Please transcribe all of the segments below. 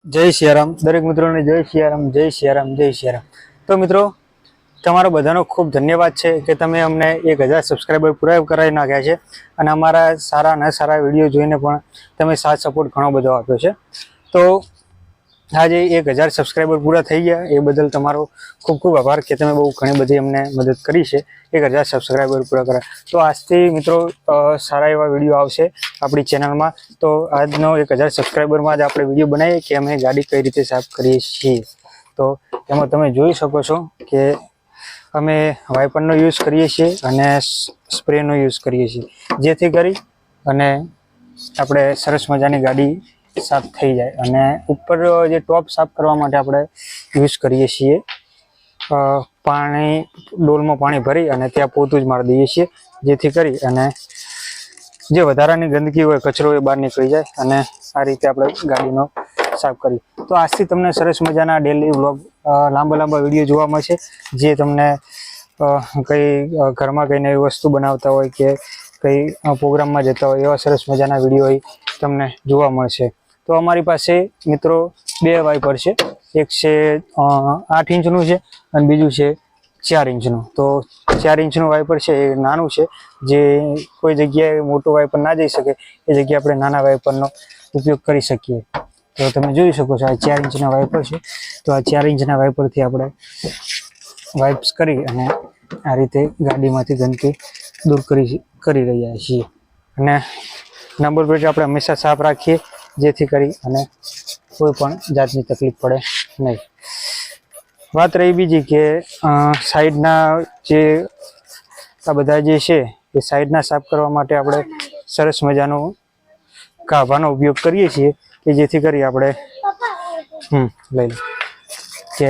જય સિયારામ દરેક મિત્રોને જય સિયારામ જય સિયારામ જય સિયારામ। તો મિત્રો તમારો બધાનો ખૂબ ધન્યવાદ છે કે તમે અમને 1000 સબસ્ક્રાઈબર પૂરા કરાવી નાખ્યા છે અને અમારા સારા અને સારા વિડીયો જોઈને પણ તમે સાથ સપોર્ટ ઘણો બધો આપ્યો છે। તો આજે 1000 સબસ્ક્રાઈબર પૂરા થઈ ગયા એ બદલ તમારો ખૂબ ખૂબ આભાર કે તમે બહુ ઘણી બધી અમને મદદ કરી છે 1000 સબસ્ક્રાઈબર પૂરા કરવા। તો આજથી મિત્રો સારા એવા વિડીયો આવશે આપણી ચેનલમાં। તો આજનો 1000 સબસ્ક્રાઈબરમાં જ આપણે વિડીયો બનાવીએ કે અમે ગાડી કઈ રીતે સાફ કરીએ છીએ। તો એમાં તમે જોઈ શકો છો કે અમે વાઇપરનો યુઝ કરીએ છીએ અને સ્પ્રેનો યુઝ કરીએ છીએ જેથી કરી અને આપણે સરસ મજાની ગાડી સાફ થઈ જાય। અને ઉપર જે ટોપ સાફ કરવા માટે આપણે યુઝ કરીએ છીએ પાણી ડોલમાં પાણી ભરી અને ત્યાં પોતું જ મારી દઈએ છીએ જેથી કરી અને જે વધારાની ગંદકી હોય કચરો એ બહાર નીકળી જાય અને આ રીતે આપણે ગાડીનો સાફ કરી। તો આજથી તમને સરસ મજાના ડેલી વ્લોગ લાંબા વિડીયો જોવા મળશે જે તમને કઈ ઘરમાં કઈ નવી વસ્તુ બનાવતા હોય કે કઈ પ્રોગ્રામમાં જતા હોય એવા સરસ મજાના વિડીયો તમને જોવા મળશે। તો અમારી પાસે મિત્રો 2 વાઇપર છે, એક છે 8 ઇંચનું છે અને બીજું છે 4 ઇંચનું। તો 4 ઇંચનું વાઇપર છે એ નાનું છે, જે કોઈ જગ્યાએ મોટું વાઇપર ના જઈ શકે એ જગ્યાએ આપણે નાના વાઇપરનો ઉપયોગ કરી શકીએ। તો તમે જોઈ શકો છો આ 4 ઇંચના વાઇપર છે। તો આ 4 ઇંચના વાઇપરથી આપણે વાઇપ્સ કરી અને આ રીતે ગાડીમાંથી ગંદકી દૂર કરી રહ્યા છીએ। અને નંબર પ્લેટ આપણે હંમેશા સાફ રાખીએ જેથી કરી અને કોઈ પણ જાતની તકલીફ પડે નહીં। વાત રહી બીજી કે સાઈડના જે આ બધા જે છે એ સાઈડના સાફ કરવા માટે આપણે સરસ મજાનો કાભાનો ઉપયોગ કરીએ છીએ કે જેથી કરી આપણે લઈ લો કે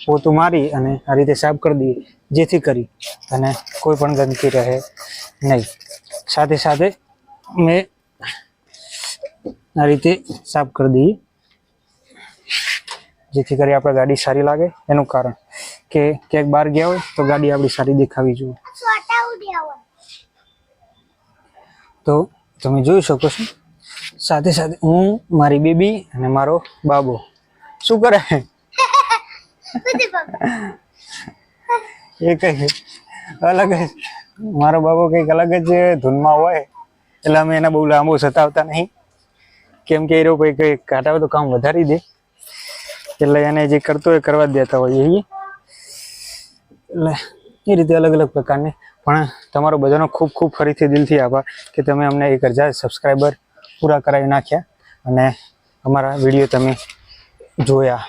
પોતું મારી અને આ રીતે સાફ કરી દઈએ જેથી કરી અને કોઈ પણ ગંદકી રહે નહીં। સાથે સાથે મેં આ રીતે સાફ કરી દઈએ જેથી કરી આપણે ગાડી સારી લાગે। એનું કારણ કે ક્યાંક બહાર ગયા હોય તો ગાડી આપણી સારી દેખાવી જોઈએ। તો તમે જોઈ શકો છો સાથે સાથે હું મારી બેબી અને મારો બાબો શું કરે એ કઈ અલગ જ મારો બાબો કંઈક અલગ જ ધૂનમાં હોય એટલે અમે એને બહુ લાંબો સતાવતા નહીં કેમ કે એ લોકો કઈ કાઢાવે તો કામ વધારી દે એટલે એને જે કરતો હોય કરવા જ દેતા હોય એટલે એ રીતે અલગ પ્રકારની। પણ તમારો બધાનો ખૂબ ખૂબ ફરીથી દિલથી આભાર કે તમે અમને 1000 સબસ્ક્રાઈબર પૂરા કરાવી નાખ્યા અને અમારા વિડીયો તમે જોયા।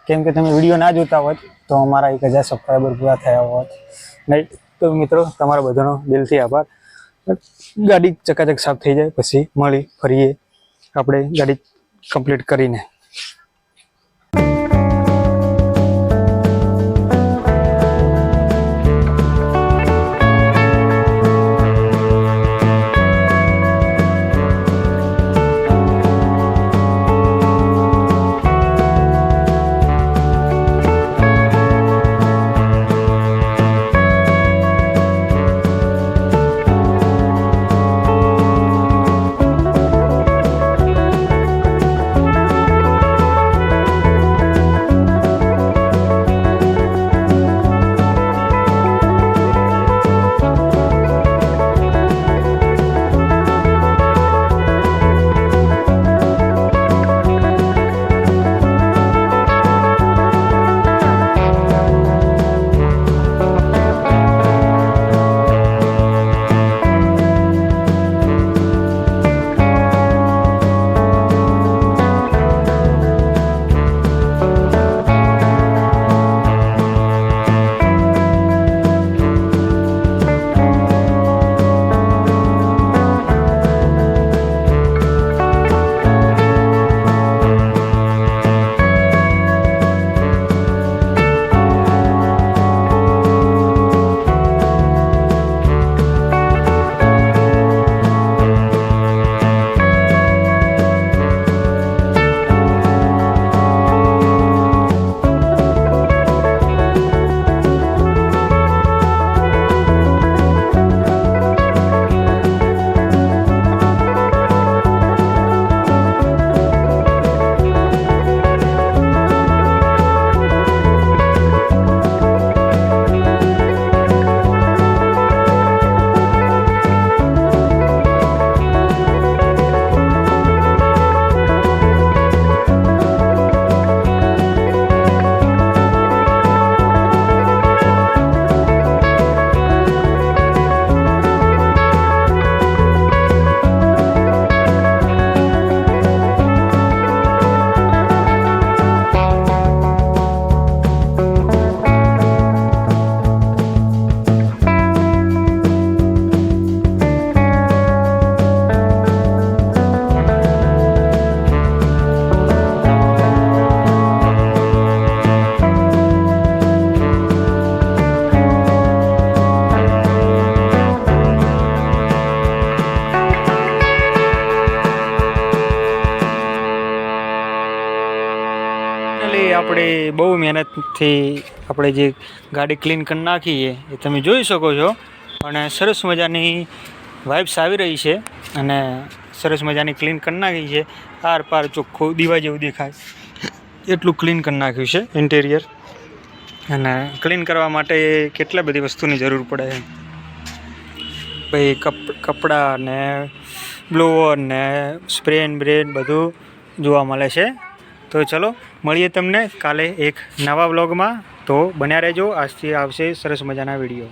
કેમ કે તમે વિડીયો ના જોતા હોત તો અમારા 1000 સબસ્ક્રાઈબર પૂરા થયા હોત નહીં। તો મિત્રો તમારો બધાનો દિલથી આભાર। ગાડી ચકાચક સાફ થઈ જાય પછી મળી ફરીએ આપણે ગાડી કમ્પ્લીટ કરીને। ફાઇનલી આપણે બહુ મહેનતથી આપણે જે ગાડી ક્લીન કરી નાખી છે એ તમે જોઈ શકો છો અને સરસ મજાની વાઇબ્સ આવી રહી છે અને સરસ મજાની ક્લીન કરી નાખી છે. આર પાર ચોખ્ખું દીવા જેવું દેખાય એટલું ક્લીન કરી નાખ્યું છે ઇન્ટિરિયર. અને ક્લીન કરવા માટે કેટલા બધી વસ્તુની જરૂર પડે છે ભાઈ. કપડાં ને બ્લોવર ને સ્પ્રેન બ્રેન બધું જોવા મળે છે. તો ચલો મળીએ તમને કાલે એક નવા વ્લોગમાં. તો બન્યા રહેજો, આજથી આવશે સરસ મજાના વિડીયો.